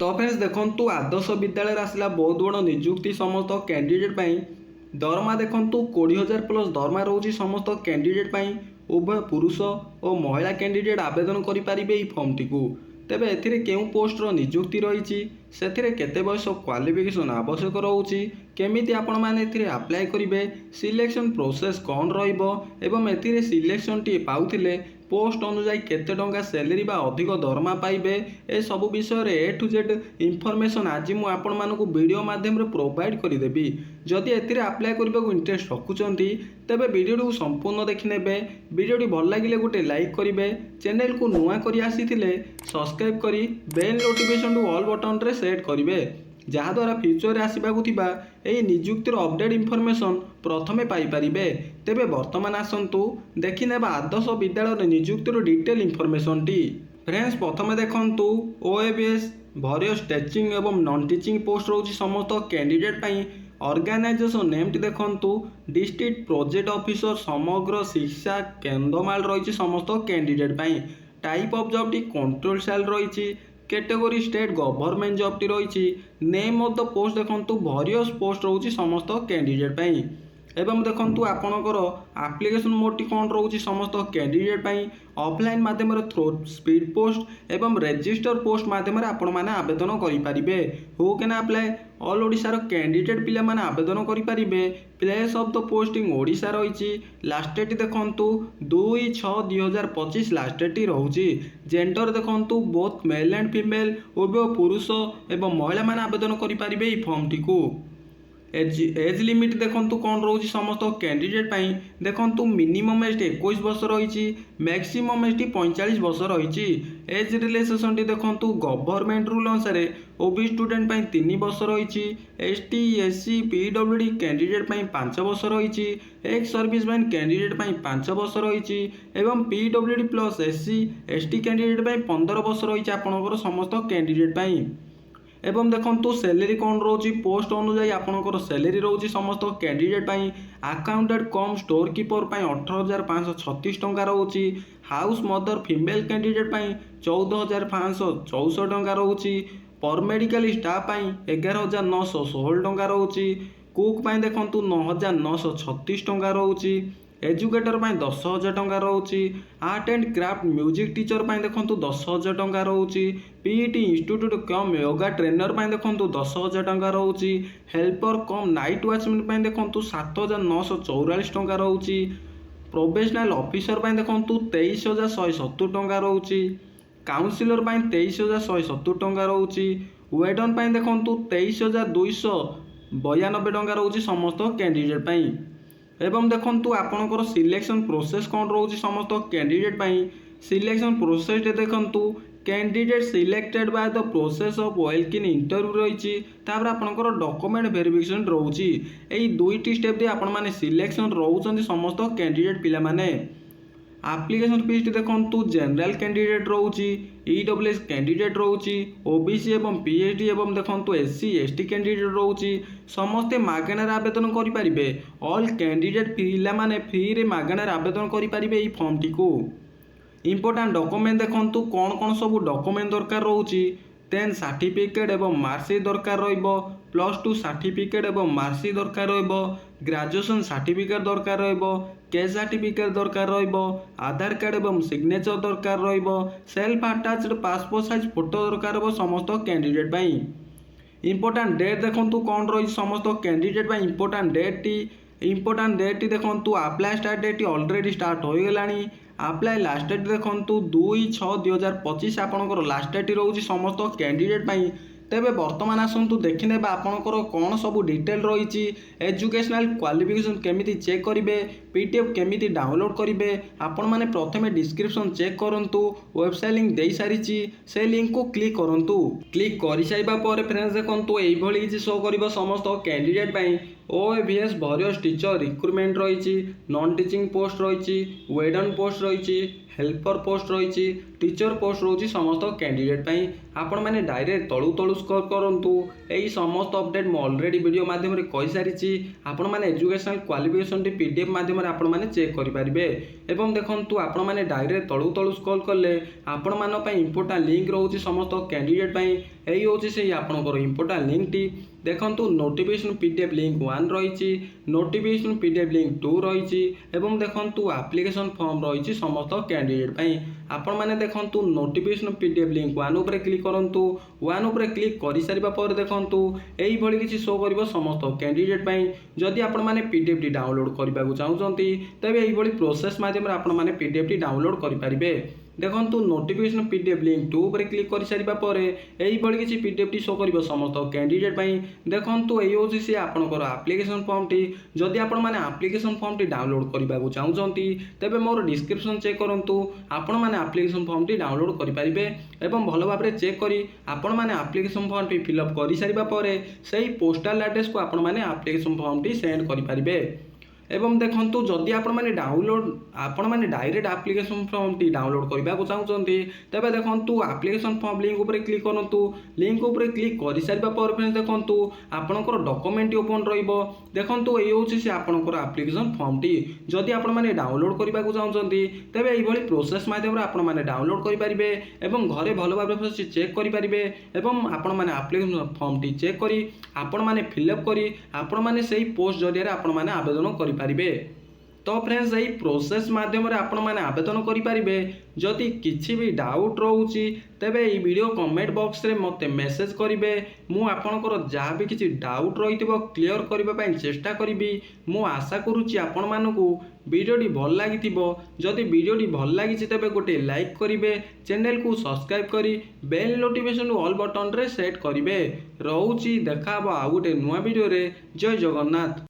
Friends देखंतु आदर्श विद्यालय आसला बहुत बड़ निजुक्ति समस्त कैंडिडेट पाई दरमा देखंतु 20,000 प्लस दरमा रोची समस्त कैंडिडेट पाई उभय पुरुष और महिला कैंडिडेट आवेदन करि परिबे ई फॉर्म टिकु। तेबे एथिरे केउ पोस्टर निजुक्ति रही से केते बयस क्वालिफिकेशन आवश्यक रोची केमिति आपण माने एथिरे अप्लाई करिवे सिलेक्शन प्रोसेस कौन रहिबो एवं एथिरे सिलेक्शन टी पाउथिले पोस्ट अनुसार केते टंका सैलरी बा अधिक दरमा पाइबे ए सब विषय रे ए टू जेड इनफॉरमेशन आज मु आपण मानकु वीडियो माध्यम रे प्रोवाइड करि देबी। जदि एथिरे अप्लाई करबा को इंटरेस्ट रखुचंती तेबे वीडियो को संपूर्ण देखि नेबे। वीडियो भल लागिले गोटे लाइक करिवे, चैनल को नुआ करि आसीथिले सब्सक्राइब करी बेल नोटिफिकेशन टू ऑल बटन रे सेट करिवे जहाद्वारा फ्यूचर आसवाक यही निजुक्तिर अपडेट इनफॉरमेशन प्रथमे पाइपारे। तेबे वर्तमान आसतु देखने आदर्श विद्यालय निजुक्तिर डिटेल इनफॉरमेशन टी। फ्रेंड्स प्रथमे देखंतु ओएबीएस भरियस टीचिंग एवं नॉन टीचिंग पोस्ट रोची समस्त कैंडिडेट पाई ऑर्गेनाइजेशन नेम टी देखंतु district project officer Samagra Shiksha Kandhamal रही समस्त कैंडिडेट पाई। टाइप ऑफ जॉब टी कंट्रोल सेल रही कैटेगरी स्टेट गवर्नमेंट जॉब टी रही। नेम ऑफ द पोस्ट देखंतु भरियस पोस्ट रोची समस्त कैंडिडेट पाई एवं देखंतु आपणकर एप्लिकेशन मोड टी कौन रोची समस्त कैंडिडेट पाई ऑफलाइन माध्यम थ्रू स्पीड पोस्ट एवं रजिस्टर पोस्ट माध्यम आपण माने आवेदन करि परिबे। Who can apply all Odisha रो कैंडिडेट पिला माने आवेदन करि परिबे। Place of the posting Odisha रही। लास्ट डेट देखंतु 2/6/2025 लास्ट डेट रहउची। जेंडर देखंतु बोथ मेल एंड फीमेल उभय पुरुष एवं महिला माने आवेदन करि परिबे ई फॉर्म टी को। एज लिमिट देखंतु कौन रोची समस्त कैंडिडेट पाई देखंतु मिनिमम एज 21 वर्ष रही मैक्सिमम एज 45 वर्ष रही। एज रिलैक्सेशन टी देखंतु गवर्नमेंट रूल अनुसार ओबी स्टूडेंट पाई 3 वर्ष रही। एसटी एससी पीडब्ल्यूडी कैंडिडेट पाई 5 वर्ष रही। एक्स सर्विसमैन कैंडिडेट पाई 5 वर्ष रही एवं PWD plus SC ST candidate पाई 15 वर्ष रही आपणकर समस्त कैंडिडेट पाई। एवं देखंतु सैलरी कौन रोची पोस्ट अनुसार आपणकर सैलरी रोची समस्त कैंडिडेट पाई अकाउंटेंट कम स्टोर कीपर पाई 18,536 टंका रोची। हाउस मदर फीमेल कैंडिडेट पाई 14,564 टंका रोची। परमेडिकल स्टाफ पाई 11,916 टंका रोची। कुक पाई देखंतु 9,936 टंका रोची। एजुकेटर पाई 10,000 टंका रोची। Art and craft music teacher पाई देखंतु 10,000 टंका रोची। PET institute cum yoga trainer पाई देखंतु 10,000 टंका रोची। हेल्पर कम नाइट वॉचमैन पाई देखंतु 7,944 टंका रोची। प्रोफेशनल ऑफिसर पाई देखंतु 23,170 टंका रोची। काउंसिलर पाई 23,170 टंका रोची। वेडन पाई देखंतु 23,292 टंका रोची समस्त कैंडिडेट पाई। एवं देखंतु आपणकर सिलेक्शन प्रोसेस कौन रोची समस्त कैंडिडेट पाई। सिलेक्शन प्रोसेस देखंतु candidate selected by the process of walk in interview रही। तापर आपणकर डॉक्यूमेंट वेरिफिकेशन रोची। एई दुईटी स्टेप दे आपण माने सिलेक्शन रोचंती समस्त कैंडिडेट पिला माने। एप्लिकेशन फीस देखंतु जनरल कैंडिडेट रोची, ईडब्ल्यूएस कैंडिडेट रोची, ओबीसी एवं पीएचडी एवं देखंतु एससी एसटी कैंडिडेट रोची समस्ते मागणार आवेदन करि परिबे। ऑल कैंडिडेट पिला माने फ्री रे मागणार आवेदन करि परिबे ई फॉर्म टी को। इंपोर्टेंट डॉक्यूमेंट देखंतु कौन कौन सब डॉक्यूमेंट दरकार रोची 10 सर्टिफिकेट एवं मार्कशीट दरकार रहिबो। +2 सर्टिफिकेट एवं मार्कशीट दरकार रहिबो। ग्रेजुएशन सर्टिफिकेट दरकार रहिबो। कैश सर्टिफिकेट दरकार रहिबो। आधार कार्ड एवं सिग्नेचर दरकार रहिबो। Self attached passport size photo दरकार रहिबो समस्त कैंडिडेट पाई। इंपोर्टेंट डेट देखंतु कौन रही समस्त कैंडिडेट पाई इंपोर्टेंट डेट देखंतु apply start date already start हो गलानी। अप्लाई लास्ट डेट देखंतु 2/6/2025 आपणकर लास्ट डेट रोची समस्त कैंडिडेट पाई। तेबे वर्तमान आसतु देखने आपणकर कौन सब डिटेल रही एजुकेशनल क्वालिफिकेशन केमिति चेक करेंगे पीडीएफ केमिति डाउनलोड करेंगे आपण माने प्रथमे डिस्क्रिप्शन चेक करंतु वेबसाइट लिंक दे सारी से लिंक को क्लिक करंतु। क्लिक कर साइबा पर फ्रेंड्स देखंतु एई भली किछि शो करिवो समस्त कैंडिडेट पाई। ओएबीएस भरियस टीचर रिक्रुटमेंट रही, नॉन टीचिंग पोस्ट रही, वेडन पोस्ट रही, हेल्पर पोस्ट रही, टीचर पोस्ट रोची समस्त कैंडिडेट पाई आपण माने डायरेक्ट तळू तळू स्क्रॉल करंतु एई समस्त अपडेट मो ऑलरेडी वीडियो माध्यम रे कहि सारिछि आपण माने एजुकेशनल क्वालिफिकेशन टी पीडीएफ माध्यम रे आपण माने चेक करि परिबे एवं देखंतु आपण माने डायरेक्ट तळू तळू स्क्रॉल करले आपण मान पई इंपोर्टेंट लिंक रहउछि समस्त कैंडिडेट पई एई होछि से आपनकर इंपोर्टेंट लिंक टी देखंतु नोटिफिकेशन पीडीएफ लिंक 1 रहिछि नोटिफिकेशन पीडीएफ लिंक 2 रहिछि एवं देखंतु एप्लीकेशन फॉर्म रहिछि समस्त कैंडिडेट पई आपण माने देखंतु नोटिफिकेशन पीडीएफ लिंक 1 ऊपर क्लिक करंतु 1 ऊपर क्लिक करि सारिबा पर देखंतु एई भली किछि शो करिवो समस्त कैंडिडेट पई जदि आपण माने पीडीएफ टी डाउनलोड करबाकू चाहुचंती तबे एई भली प्रोसेस माध्यम रे आपण माने पीडीएफ टी डाउनलोड करि परिबे देखंतु नोटिफिकेशन पीडीएफ लिंक 2 ऊपर क्लिक कर सारिबा परे एई भली किछि पीडीएफ टी शो करिवो समस्त कैंडिडेट पई देखंतु एई होछि से आपनकर एप्लीकेशन फॉर्म टी जदि आपण माने एप्लीकेशन फॉर्म टी डाउनलोड करबाकू चाहुचंती तबे मोर डिस्क्रिप्शन चेक करंतु आपण माने एप्लीकेशन फॉर्म टी डाउनलोड करि परिबे एवं भलो भाबरे चेक करी आपण माने एप्लीकेशन फॉर्म टी फिल अप करि सारिबा परे सेही पोस्टल एड्रेस को आपण माने एप्लीकेशन फॉर्म टी सेंड करि परिबे एवं देखंतु जदि आपण माने डायरेक्ट एप्लीकेशन फॉर्म टी डाउनलोड करबाकू चाहुचंती तबे देखंतु एप्लीकेशन फॉर्म लिंक ऊपर क्लिक करंतु लिंक ऊपर क्लिक करि सारिबा पर फ्रेंड्स देखंतु आपनकर डॉक्यूमेंट ओपन रहिबो देखंतु एई होछि से आपनकर एप्लीकेशन फॉर्म टी जदि आपण माने डाउनलोड करबाकू चाहुचंती तबे एई भली प्रोसेस माध्यम रे आपण माने डाउनलोड करि परिबे एवं घरे भलो भाबरे चेक करि परिबे एवं आपण माने एप्लीकेशन फॉर्म टी चेक करी आपण माने फिल अप करी आपण माने सेही पोस्ट जरिया रे आपण माने आवेदन करि पारिबे तो फ्रेंड्स यही प्रोसेस माध्यम रे आपण माने आवेदन करि पारिबे जदि किछि भी डाउट रहउची तबे ई वीडियो कमेंट बॉक्स रे मते मेसेज करिवे मु आपनकर जहा भी किछि डाउट रहितबो क्लियर करबा पई चेष्टा करिवि मु आशा करूची आपण मानकू वीडियोटी भल लागिथिबो जदि वीडियोटी भल लागिछि तबे गोटे लाइक करिवे चैनल को सब्सक्राइब करी बेल नोटिफिकेशन ऑल बटन रे सेट करिवे रहउची देखाबो आ गोटे नुवा वीडियो रे जय जगन्नाथ।